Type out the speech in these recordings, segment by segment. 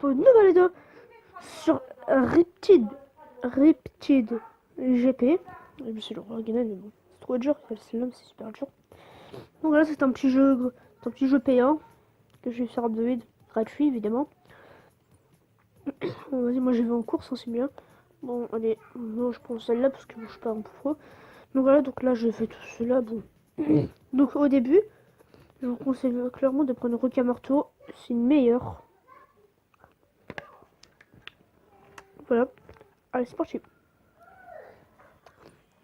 pour une nouvelle vidéo sur Riptide GP. C'est le original, mais bon, c'est trop dur, celle-là, c'est super dur. Donc là, c'est un petit jeu payant que je vais faire update, gratuit évidemment. Bon, vas-y, moi j'ai vu en course, hein, c'est bien. Bon, allez, moi je prends celle-là parce que je suis pas un pro. Donc voilà, donc là j'ai fait tout cela. Bon, donc au début, je vous conseille clairement de prendre Roca Marteau, c'est une meilleure. Voilà, allez, c'est parti.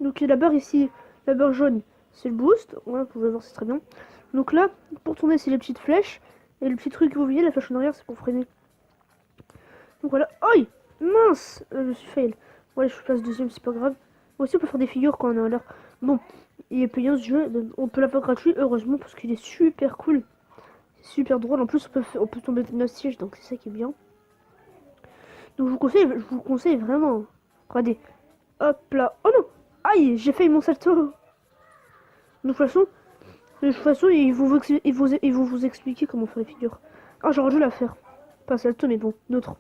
Donc la barre ici, la barre jaune, c'est le boost. Voilà, vous pouvez voir, c'est très bien. Donc là, pour tourner, c'est les petites flèches. Et le petit truc que vous voyez, la flèche en arrière, c'est pour freiner. Donc voilà. Aïe, mince, je suis fail. Ouais, je place deuxième, c'est pas grave. Moi aussi, on peut faire des figures quand on est à l'heure. Bon, il est payant ce jeu. On peut l'avoir gratuit, heureusement, parce qu'il est super cool. C'est super drôle. En plus, on peut tomber de 9 sièges, donc c'est ça qui est bien. Donc je vous conseille vraiment. Regardez. Hop là. Oh non. Aïe, j'ai failli mon salto. De toute façon, ils vont vous expliquer comment faire les figures. Ah, j'aurais dû la faire. Pas salto, mais bon, d'autres.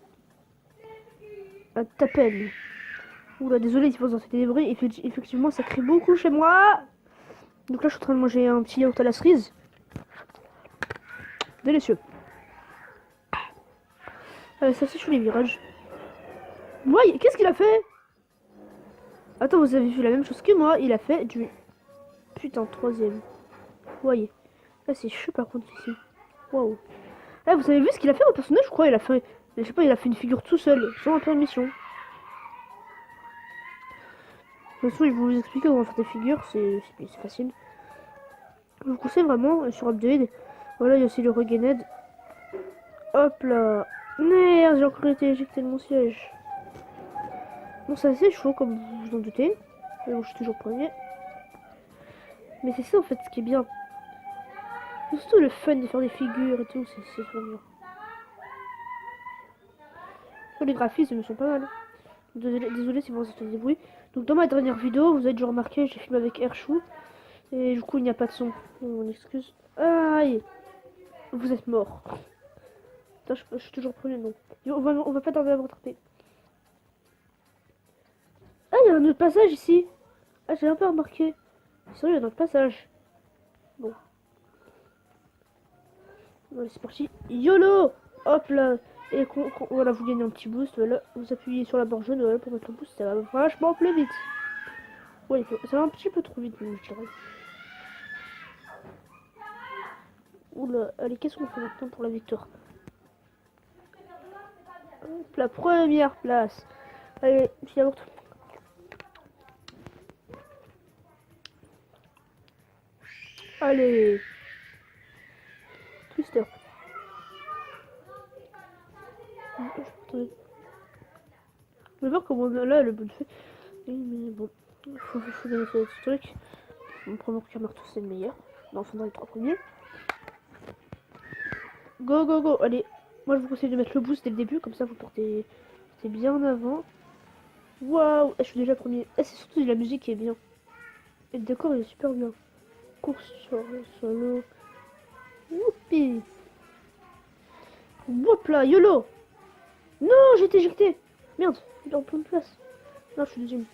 T'appelles. Oula, désolé si vous entendez des bruits. Effectivement, ça crie beaucoup chez moi. Donc là, je suis en train de manger un petit yaourt à la cerise. Délicieux. Ça, c'est sur les virages. Ouais, qu'est-ce qu'il a fait? Attends, vous avez vu la même chose que moi. Il a fait du... Putain, troisième. Vous voyez. Là, c'est chaud par contre ici. Waouh. Là, vous avez vu ce qu'il a fait au personnage? Je crois il a fait... Je sais pas, il a fait une figure tout seul, sans la permission. De toute façon, je vais vous expliquer comment faire des figures. C'est facile. Je vous conseille vraiment sur Update. Voilà, il y a aussi le Regened. Hop là. Merde, j'ai encore été éjecté de mon siège. Bon, c'est assez chaud, comme vous vous en doutez. Mais bon, je suis toujours premier. Mais c'est ça, en fait, ce qui est bien. C'est surtout le fun de faire des figures et tout, c'est trop bien. Les graphismes me sont pas mal. Désolé si vous entendez des bruits. Donc dans ma dernière vidéo, vous avez déjà remarqué, j'ai filmé avec Airchou. Et du coup, il n'y a pas de son. On excuse. Aïe. Vous êtes mort. Putain, je suis toujours premier, non. On va pas tarder à vous rattraper. Ah, il y a un autre passage ici. Ah, j'ai un peu remarqué. C'est vrai, il y a un autre passage. Bon. Allez, c'est parti. YOLO. Hop là. Et voilà, vous gagnez un petit boost. Voilà, vous appuyez sur la barre jaune voilà, pour mettre le boost. Ça va vachement plus vite. Ouais, ça va un petit peu trop vite, je dirais. Oula, allez, qu'est-ce qu'on fait maintenant pour la victoire? Hop, la première place. Allez, petit yaourt. Allez. Twister. Je vais voir comment on a là le bon fait. Mais bon, faut gagner ce truc. Mon premier marteau c'est le meilleur. Enfin dans les 3 premiers. Go go go. Allez, moi je vous conseille de mettre le boost dès le début, comme ça vous portez bien en avant. Waouh, je suis déjà premier. C'est surtout la musique qui est bien. Et le décor il est super bien. Course sur l'eau. Whoopi. Whoop là, YOLO. Non, j'ai été éjecté. Merde, il est en pleine place. Non, je suis deuxième.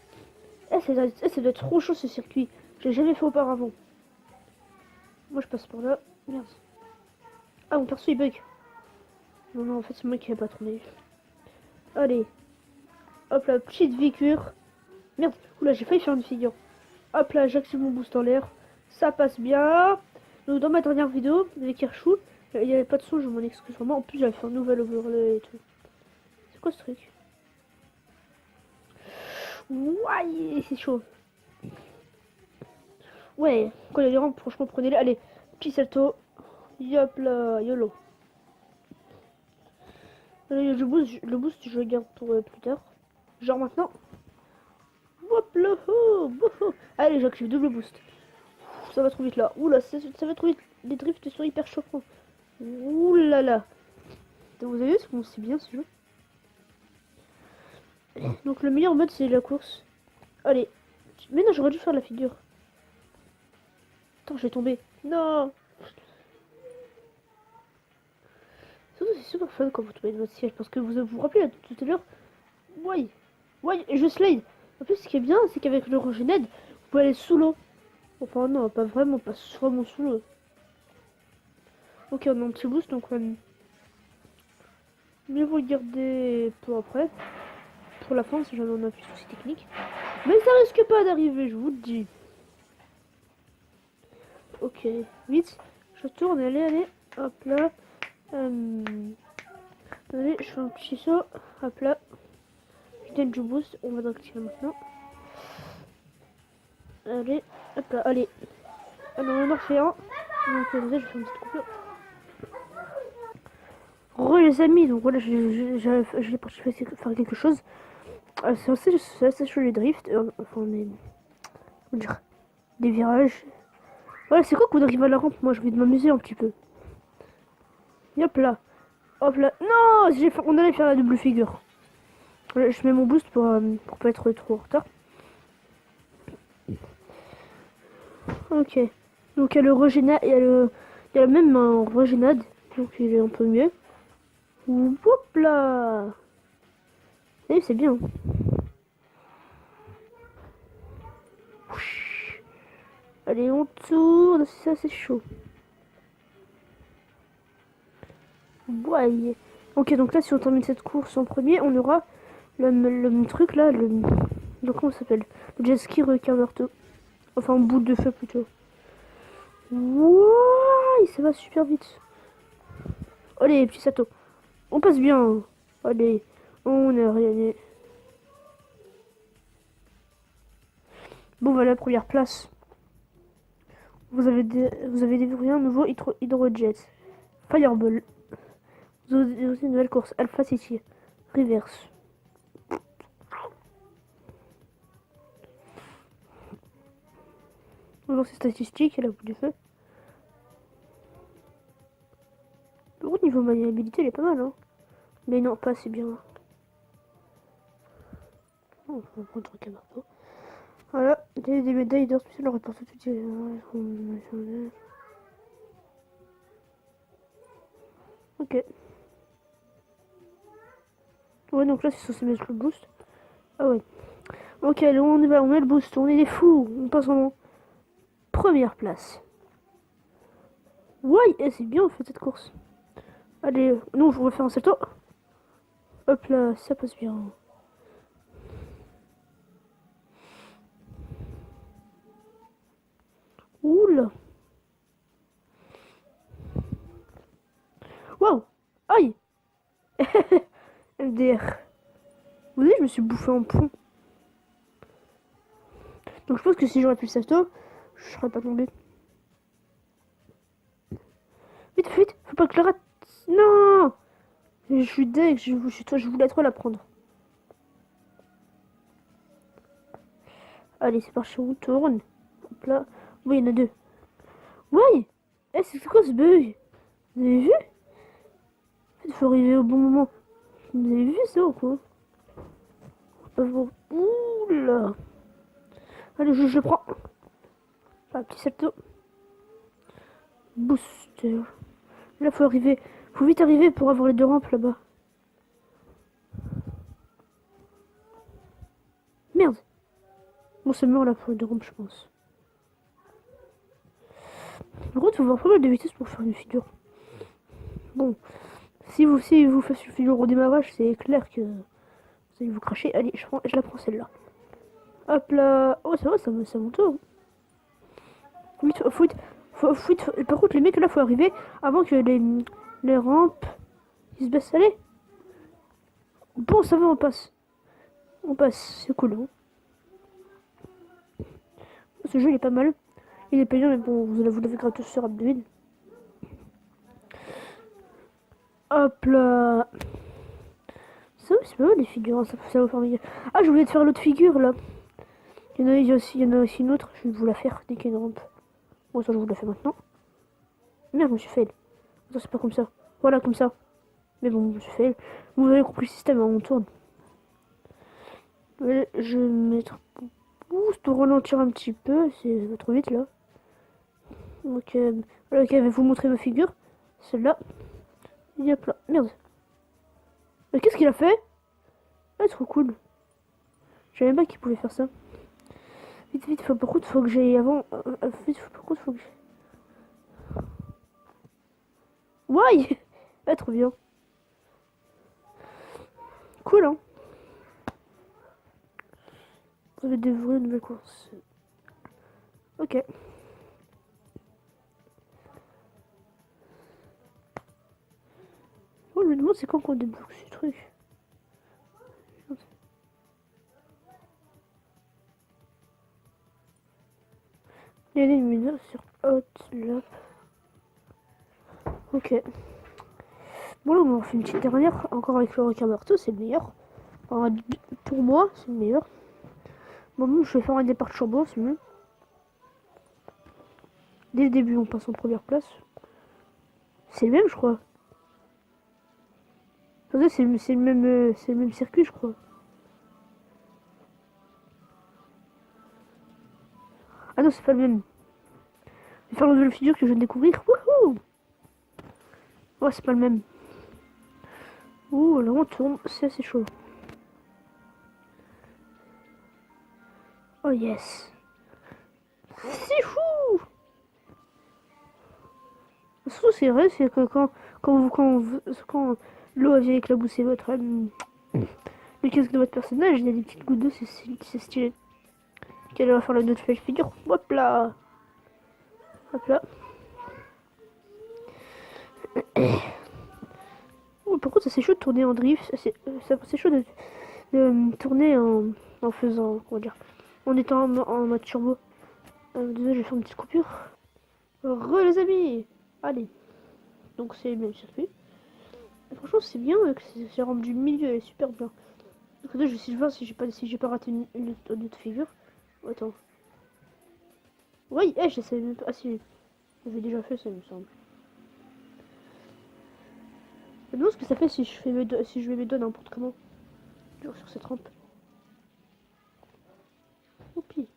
Ça doit être trop chaud ce circuit. J'ai jamais fait auparavant. Moi je passe par là. Merde. Ah, mon perso il bug. Non, non, en fait c'est moi qui n'ai pas tourné. Allez. Hop là, petite vicure. Merde. Oula, j'ai failli faire une figure. Hop là, j'active mon boost en l'air. Ça passe bien. Donc dans ma dernière vidéo avec Kirchou, il n'y avait pas de son, je m'en excuse vraiment. En plus j'avais fait un nouvel overlay et tout. C'est quoi ce truc? Ouais, c'est chaud. Ouais, quand il y a des rampes, franchement prenez-les. Allez, petit salto. Hop là, YOLO. Le boost, je le garde pour plus tard. Genre maintenant. Hop là, oh, oh. Allez, j'active double boost. Ça va trop vite là. Oula, ça va trop vite. Les drifts sont hyper chauffants. Oulala. Là. Vous avez vu comment c'est bien ce jeu? Donc le meilleur mode c'est la course. Allez. Mais non, j'aurais dû faire la figure. Attends, j'ai tombé. Non. Surtout c'est super fun quand vous tombez de votre siège parce que vous rappelez là, tout à l'heure. Ouais, ouais, et je slide. En plus, ce qui est bien, c'est qu'avec le Regened, vous pouvez aller sous l'eau. Enfin, non, pas vraiment, pas vraiment sous l'eau. Ok, on a un petit boost, donc on va mieux vous regarder pour après. Pour la fin, si jamais on a un petit souci technique. Mais ça risque pas d'arriver, je vous le dis. Ok, vite, je tourne, allez, hop là. Allez, je fais un petit saut, hop là. Je donne du boost, on va l'activer maintenant. Allez, hop là, allez. Alors, on en a refait un. Donc, déjà, je fais une petite coupure. Re les amis, donc voilà, j'ai parti faire quelque chose. C'est assez chaud les drifts, enfin comment dire, des virages. Voilà, c'est quoi qu'on arrive à la rampe? Moi, j'ai envie de m'amuser un petit peu. Et hop là, hop là. Non, on allait faire la double figure. Voilà, je mets mon boost pour pas être trop en retard. Ok, donc il y a le Regenade, il y a même un Regenade, donc il est un peu mieux. Hop là. Et c'est bien. Allez, on tourne, ça c'est chaud. Ouais. Ok, donc là, si on termine cette course en premier, on aura le truc là, comment ça s'appelle? Le jet ski requin-marteau. Enfin, en boule de feu plutôt. Ouais, ça va super vite. Allez, petit Sato. On passe bien. Allez, on a rien. Bon, voilà, première place. Vous avez découvert un nouveau hydrojet. Fireball. Vous avez aussi une nouvelle course. Alpha City. Reverse. On va voir ses statistiques et la boule de feu. Au niveau maniabilité, elle est pas mal, hein. Mais non, pas assez bien. Oh, on va prendre un marteau. Voilà, des médailles d'heures spéciales, on reporte tout de suite. Ok. Ouais, donc là, c'est censé mettre le boost. Ah ouais. Ok, allez, on y va, on met le boost. On est des fous. On passe en première place. Ouais, c'est bien, on fait cette course. Allez, nous, on va faire un salto. Hop là, ça passe bien. Oula. Waouh. Aïe. MDR. Vous voyez, je me suis bouffé en pont. Donc je pense que si j'aurais pu le salto, je serais pas tombé. Vite, vite, faut pas que je la rate. Non. Je suis deg, je voulais trop la prendre. Allez, c'est parti, on tourne. Hop là. Oui, il y en a deux. Oui. Eh, c'est quoi ce bug? Vous avez vu? Il faut arriver au bon moment. Vous avez vu ça ou quoi? Oula. Allez, je le prends. Ah, petit salto. Booster. Là, faut arriver. Faut vite arriver pour avoir les deux rampes là-bas. Merde. Bon, c'est mort là pour les deux rampes, je pense. Par contre, faut voir pas mal de vitesse pour faire une figure. Bon. Si vous faites une figure au démarrage, c'est clair que vous allez vous cracher. Allez, je la prends celle-là. Hop là. Oh, ça va, ça monte. Par contre, les mecs là, faut arriver avant que les rampes ils se baissent. Allez. Bon, ça va, on passe. On passe, c'est cool. Hein. Ce jeu, il est pas mal. Il est payant, mais bon, vous l'avez gratos sur Abdeville. Hop là. Ça, c'est pas mal les figures. Hein, ça va faire meilleur. Ah, je voulais te faire l'autre figure là. Il y en a aussi une autre. Je vais vous la faire dès qu'il y a une rampe. Bon, ça, je vous la fais maintenant. Merde, je me suis fail. Attends, c'est pas comme ça. Voilà, comme ça. Mais bon, je me suis fail. Vous avez compris le système, hein, on tourne. Je vais mettre boost pour ralentir un petit peu. C'est trop vite là. Ok, voilà, ok, je vais vous montrer ma figure. Celle-là. Et hop là. Merde. Mais qu'est-ce qu'il a fait? Ah, trop cool. Je savais même pas qu'il pouvait faire ça. Vite, vite, par contre, faut que j'aille avant. Vite, par contre, faut que j'aille. Ouais. Ah, trop bien. Cool, hein. Vous avez découvrir une nouvelle course. Ok. Oh, je me demande c'est quand qu'on débloque ce truc. Il y a des lumineux sur Outlook. Ok. Bon là on en fait une petite dernière. Encore avec le requin marteau, c'est le meilleur. Enfin, pour moi, c'est le meilleur. Bon, je vais faire un départ de Chambaud, c'est mieux. Dès le début, on passe en première place. C'est le même, je crois. C'est le même circuit, je crois. Ah non, c'est pas le même. Je vais faire la nouvelle figure que je viens de découvrir. Wouhou! Ouais, c'est pas le même. Ouh, là on tourne, c'est assez chaud. Oh yes. C'est fou! Surtout, c'est vrai, c'est que quand l'eau vient éclabousser votre le casque de votre personnage, il y a des petites gouttes d'eau, c'est stylé. Qu'elle va faire la note figure. Hop là! Hop là. Oh, par contre, ça c'est chaud de tourner en drift. C'est chaud de tourner en faisant. Comment dire? En étant en mode turbo. Désolé, je vais faire une petite coupure. Les amis! Allez. Donc c'est le même circuit. Et franchement, c'est bien que c'est rendu milieu est super bien. Donc là, je vais essayer de voir si j'ai pas raté une autre figure. Oh, attends. Oui, je sais même pas. Ah si, j'avais déjà fait ça, il me semble. Je me demande ce que ça fait si je fais si je mets mes doigts n'importe comment. Toujours sur cette rampe. Oupi.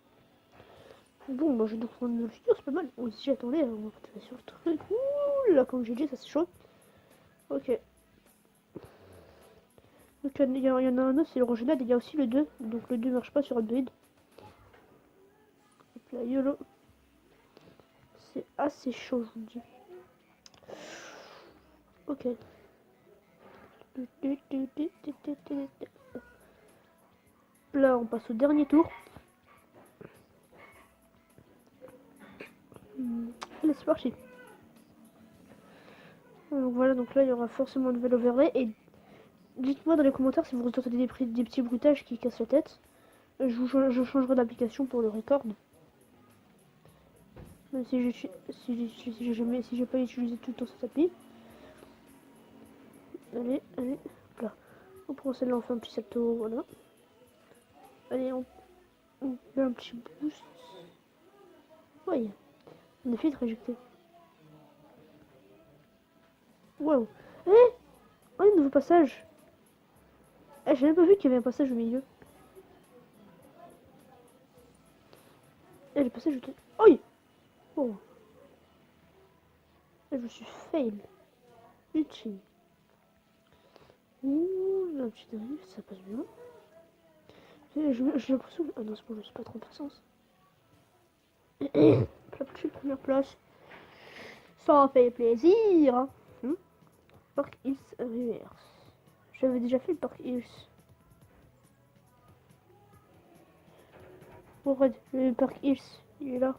Bon, moi je vais donc prendre une figure, c'est pas mal. Oh, si j'attendais, on va continuer sur le truc. Ouh là, comme j'ai dit, ça c'est chaud. Ok. Donc il y en a un autre, c'est le original, et il y a aussi le 2. Donc le 2 marche pas sur Android. Hop là, YOLO. C'est assez chaud, je vous dis. Ok. Là, on passe au dernier tour. Allez, c'est parti. Donc voilà, donc là, il y aura forcément un nouvel overlay. Et dites-moi dans les commentaires si vous ressentez des petits bruitages qui cassent la tête. Je changerai d'application pour le record. Même si j'ai pas utilisé tout le temps cette appli. Allez, là. On prend celle-là, on fait un petit salto, voilà. Allez, on fait un petit boost. Ouais, on a fait être éjecté. Waouh. Oh, un nouveau passage. J'ai même pas vu qu'il y avait un passage au milieu. Le passage était... Oi. Oh. Là, je me suis fail. Utile. Ouh, un petit drift, ça passe bien. J'ai l'impression que... Ah non, c'est bon, je suis pas trop en sens. La petite première place. Ça fait plaisir. Hein. Park Hills Reverse. J'avais déjà fait le Park Hills. Oh, Red, le Park Hills, il est là.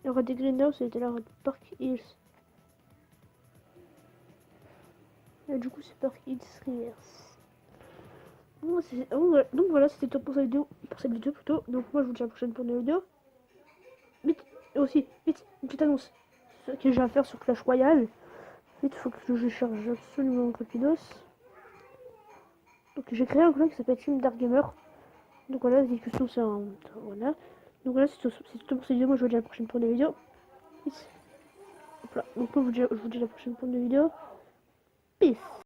Le Red des Greenhouse, il était là, Red Park Hills. Et du coup, c'est Park Hills Reverse. Donc voilà, c'était tout pour cette vidéo plutôt. Donc moi, je vous dis à la prochaine pour une vidéo. Vite, et aussi, vite, une petite annonce. Ce que j'ai à faire sur Clash Royale. Vite, faut que je charge absolument rapidos. Donc j'ai créé un clan qui s'appelle Team Dark Gamer. Donc voilà, les discussions c'est un... Voilà. Donc voilà, c'est tout pour cette vidéo. Moi je vous dis à la prochaine pour une vidéo. Peace. Hop là. Donc moi je vous dis à la prochaine pour une vidéo. Peace.